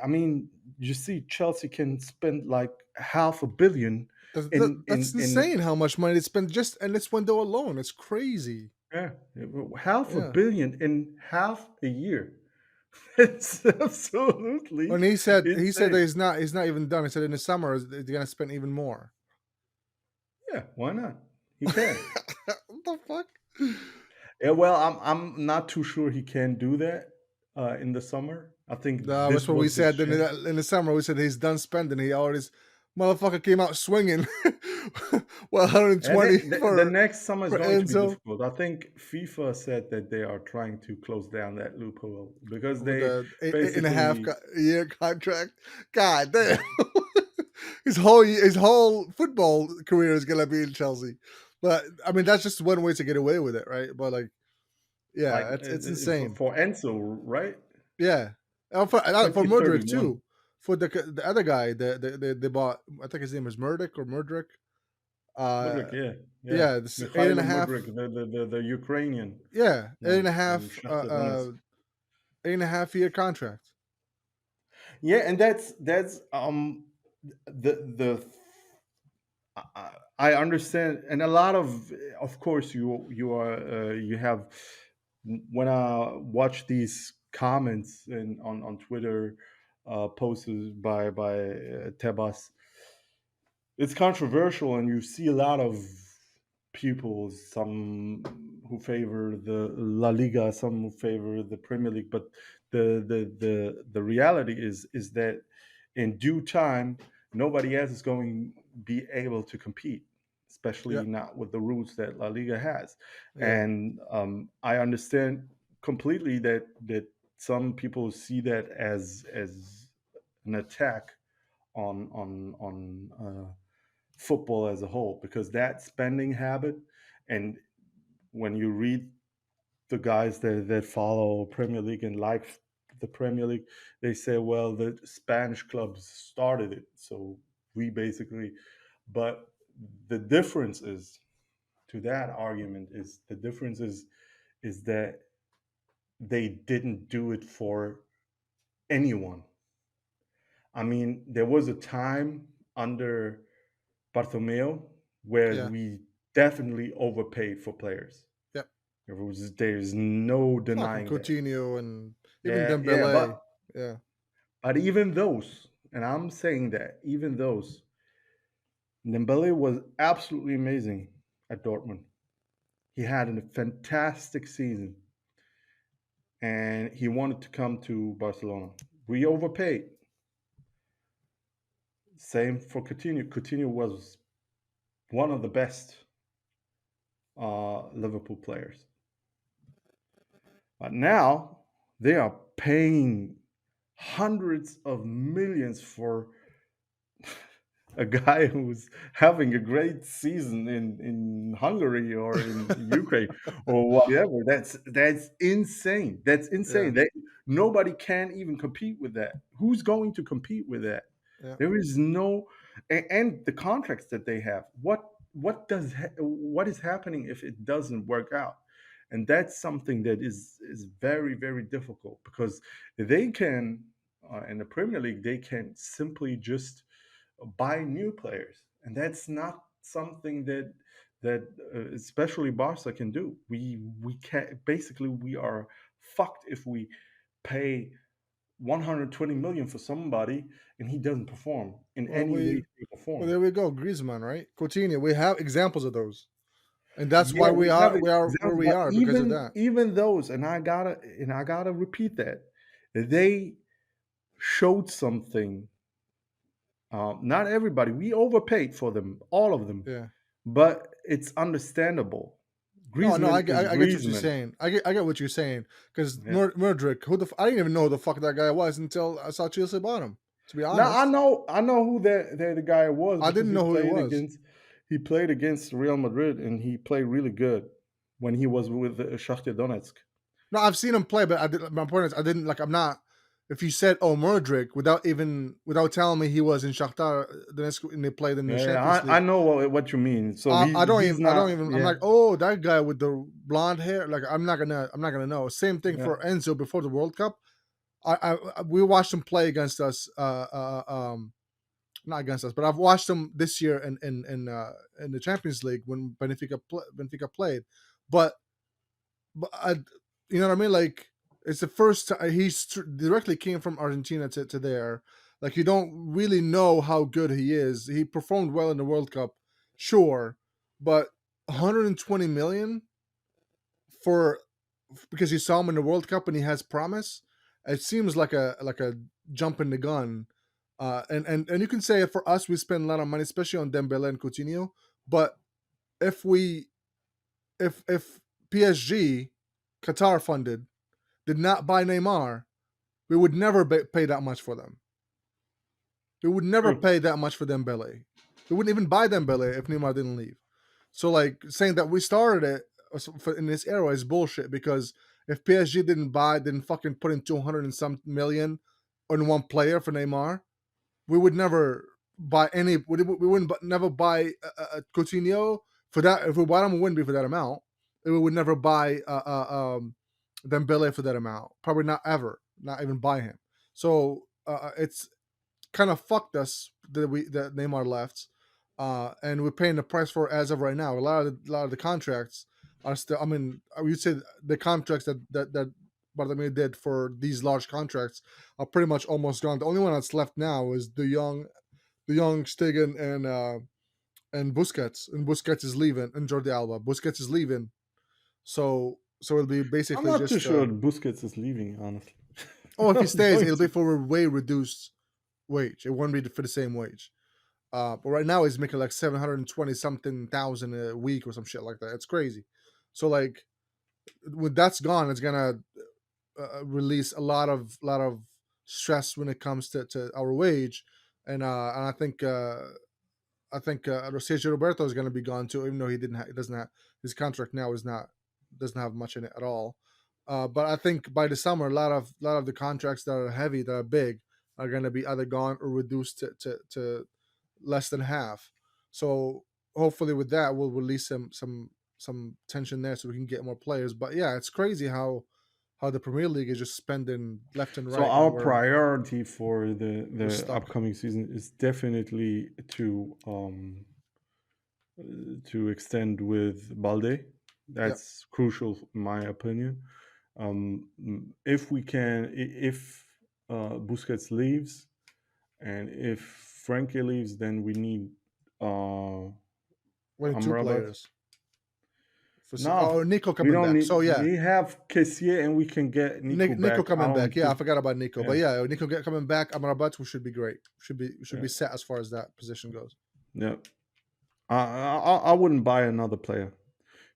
I mean, you see Chelsea can spend like half a billion That's in insane how much money they spend just in this window alone. It's crazy. yeah, half a Yeah. billion in half a year. It's absolutely And he said that insane. he's not even done. He said in the summer they're gonna spend even more. Yeah, why not? He can. What the fuck? Yeah, well, I'm not too sure he can do that in the summer. I think No, this that's what we was his said chance. in the summer. We said he's done spending. He already motherfucker came out swinging. Well, And 120 the next summer is for going to be Enzo difficult. I think FIFA said that they are trying to close down that loophole because with they the eight and a half basically, year contract. God damn, his whole football career is gonna be in Chelsea. But I mean, that's just one way to get away with it, right? But like, like yeah, it's insane. for Enzo, right? Yeah, for Mudrick 2031. too. For the other guy, they bought. I think his name is Murdick or Murdrick. Mudryk, Uh, yeah, yeah. yeah, this eight and Mikhailo a Mudryk, half. the Ukrainian Yeah, eight and one a from half. Shakhtar Donetsk. 8.5 year contract. Yeah, and that's the I understand, and a lot of course, you have when I watch these comments and on Twitter, posted by Tebas, it's controversial, and you see a lot of pupils, some who favor the La Liga, some who favor the Premier League. But the reality is that in due time, nobody else is going to be able to compete, Yeah, especially not with the rules that La Liga has. yeah, And I understand completely that some people see that as an attack on football as a whole, because that spending habit, and when you read the guys that follow Premier League and like the Premier League, they say, well, the Spanish clubs started it, so we basically. But the difference is, to that argument, is the difference is that they didn't do it for anyone. I mean, there was a time under Bartomeu where yeah, we definitely overpaid for players. yeah. There's no Fucking denying that. Coutinho and even Yeah, yeah, Dembele. Yeah, but even those, and I'm saying that even those, Dembele was absolutely amazing at Dortmund. He had a fantastic season, and he wanted to come to Barcelona. We overpaid. Same for Coutinho. Coutinho was one of the best Liverpool players. But now they are paying hundreds of millions for a guy who's having a great season in Hungary or in Ukraine or whatever. That's insane. That's yeah, insane. That nobody can even compete with that. Who's going to compete with that? yeah. There is no, and the contracts that they have. What is happening if it doesn't work out? And that's something that is very very difficult, because they can in the Premier League they can simply just buy new players, and that's not something that especially Barca can do. We can basically we are fucked if we pay 120 million for somebody and he doesn't perform in Well, any way, we shape, or well, form. there we go. Griezmann, right? Coutinho. We have examples of those, and that's Yeah, why we have we are where examples, we but are because of that. even those, and I gotta repeat that they showed something. Not everybody. We overpaid for them, all of them, Yeah. but it's understandable. No, no, Griezmann is I get what you're Griezmann. saying. I get what you're saying because Yeah. Mudryk, I didn't even know who the fuck that guy was until I saw Chelsea bought him. To be Now I honest, know I know who that the guy was, I because didn't know who he was. he played against Real Madrid and he played really good when he was with Shakhtar Donetsk. No, I've seen him play, but my point is, I didn't like. I'm not. If you said, "Oh, Mudryk," without telling me he was in Shakhtar Donetsk and they played in the Yeah, Champions I League, know what you mean. So he's I not. don't even. I'm Yeah, like, oh, that guy with the blonde hair. Like, I'm not gonna know. Same thing yeah, for Enzo before the World Cup. We watched him play against us. Not against us, but I've watched him this year in the Champions League when Benfica played. But I, you know what I mean? Like it's the first time directly came from Argentina to there. Like you don't really know how good he is. He performed well in the World Cup, sure, but 120 million for because you saw him in the World Cup and he has promise. It seems like a jump in the gun. And you can say for us we spend a lot of money, especially on Dembele and Coutinho. But if we if PSG, Qatar funded, did not buy Neymar, we would never pay that much for them. We would never true. pay that much for Dembele. We wouldn't even buy Dembele if Neymar didn't leave. So like saying that we started it in this era is bullshit because if PSG didn't fucking put in 200 and some million on one player for Neymar, we would never buy any. We wouldn't never buy Coutinho for that. If we bought him, it wouldn't be for that amount. We would never buy Dembele for that amount. Probably not ever. Not even buy him. So it's kind of fucked us that Neymar left, and we're paying the price for it as of right now. A lot of the contracts are still. I mean, I would say the contracts that Bartomeu did for these large contracts are pretty much almost gone. The only one that's left now is the young Stegen and Busquets is leaving, and Jordi Alba. Busquets is leaving, so it'll be I'm basically not too just. sure Busquets is leaving, honestly. Oh, if he I'm stays, going it'll be to. for a way reduced wage. It won't be for the same wage. But right now he's making like 720 something thousand a week or some shit like that. It's crazy. So like when that's gone, it's gonna release a lot of stress when it comes to our wage, and I think Sergio Roberto is going to be gone too, even though he doesn't have his contract now is not doesn't have much in it at all. But I think by the summer, a lot of the contracts that are heavy, that are big, are going to be either gone or reduced to less than half. So hopefully, with that, we'll release some tension there, so we can get more players. But yeah, it's crazy how the Premier League is just spending left and So right, and our we're priority for we're the stuck. upcoming season is definitely to extend with Balde. Yeah, That's crucial, in my opinion. If we can, if Busquets leaves, and if Frankie leaves, then we need uh, we need two Amrabat. players. No, Oh, Nico we coming don't back. need. So yeah, We have Kessier, and we can get Nico Nico back. I coming back. don't Yeah, I think. forgot about Nico, but Yeah, yeah, Nico coming back. Amrabat, we should be great. Should yeah, be set as far as that position goes. yeah. I wouldn't buy another player.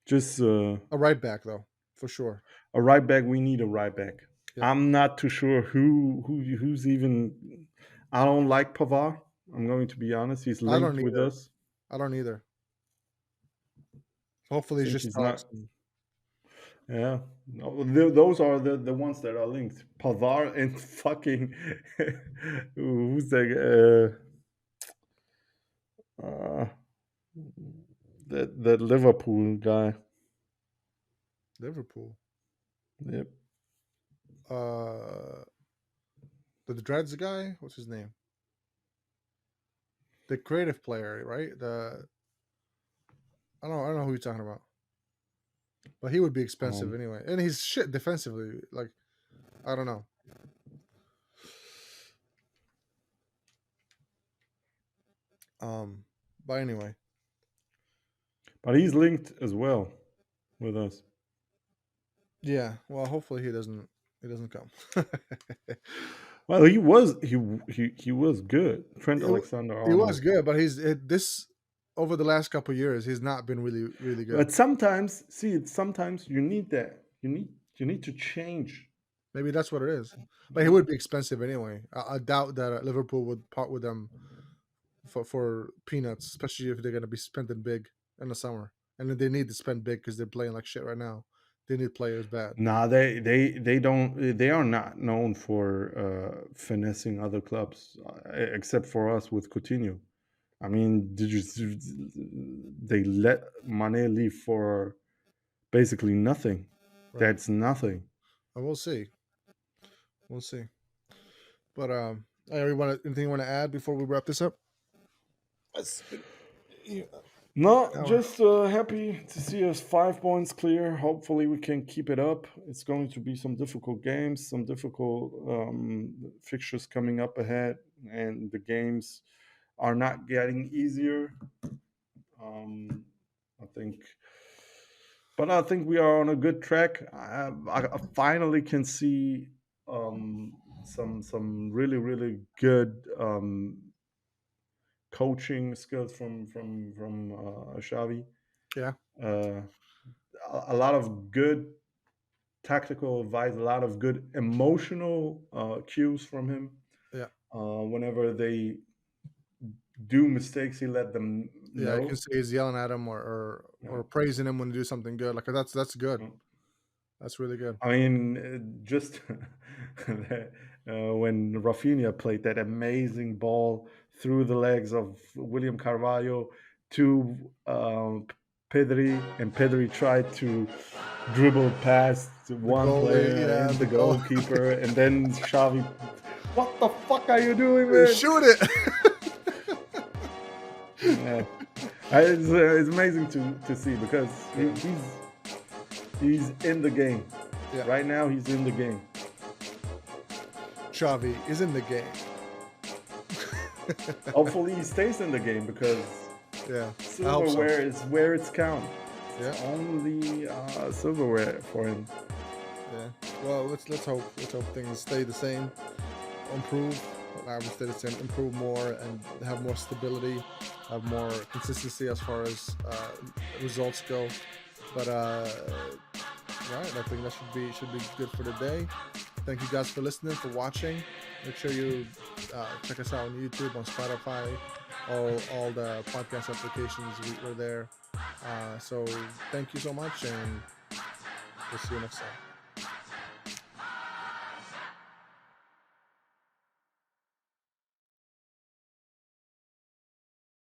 Just A right back though, for sure. a right back. We need a right back. Yeah, I'm not too sure who's even. I don't like Pavard. I'm going to be honest. He's I don't linked with either. us. I don't either. Hopefully, I it's think just he's talks. not. Yeah, no, those are the ones that are linked. Pavard and fucking who's that? That Liverpool guy. Liverpool. Yep. Uh, the Dreads guy. What's his name? The creative player, right? I don't know who you're talking about, but he would be expensive Um, anyway, and he's shit defensively. Like I don't know. Um, but anyway, but he's linked as well with us. yeah. Well, hopefully he doesn't come. Well, he was good. Trent it, Alexander he was Arnold. good, but this over the last couple of years, he's not been really really good. But sometimes, see, sometimes you need that. You need to change. Maybe that's what it is. But he would be expensive anyway. I doubt that Liverpool would part with them for peanuts, especially if they're going to be spending big in the summer. And then they need to spend big because they're playing like shit right now. They need players bad. Nah, they don't. They are not known for finessing other clubs, except for us with Coutinho. I mean, they let Mane leave for basically nothing. Right. That's nothing. But we'll see. We'll see. But anything you want to add before we wrap this up? It's been No, an hour. just happy to see us 5 points clear. Hopefully, we can keep it up. It's going to be some difficult games, some difficult fixtures coming up ahead, and the games are not getting easier. I think, but I think we are on a good track. I finally can see some really good coaching skills from Xavi. Yeah. Uh, a lot of good tactical advice, a lot of good emotional cues from him. Yeah. Whenever they do mistakes, he let them Yeah. I can know. see he's yelling at him or Yeah. praising him when they do something good. Like that's good. That's really good. I mean, just when Rafinha played that amazing ball through the legs of William Carvalho to Pedri, and Pedri tried to dribble past The one goalie, player yeah, and the the goal. goalkeeper, and then Xavi, what the fuck are you doing, man? Shoot it. Yeah. It's amazing to see because Yeah. he's in the game Yeah. right now. He's in the game. Xavi is in the game. Hopefully, he stays in the game because Yeah, I hope so. Silverware is where it's count. It's Yeah, only silverware for him. yeah. Well, let's hope things stay the same, improve. I would stay the same, improve more, and have more stability, have more consistency as far as results go. But right, I think that should be good for today. Thank you guys for listening, for watching. Make sure you check us out on YouTube, on Spotify, all the podcast applications. We're there. So thank you so much, and we'll see you next time.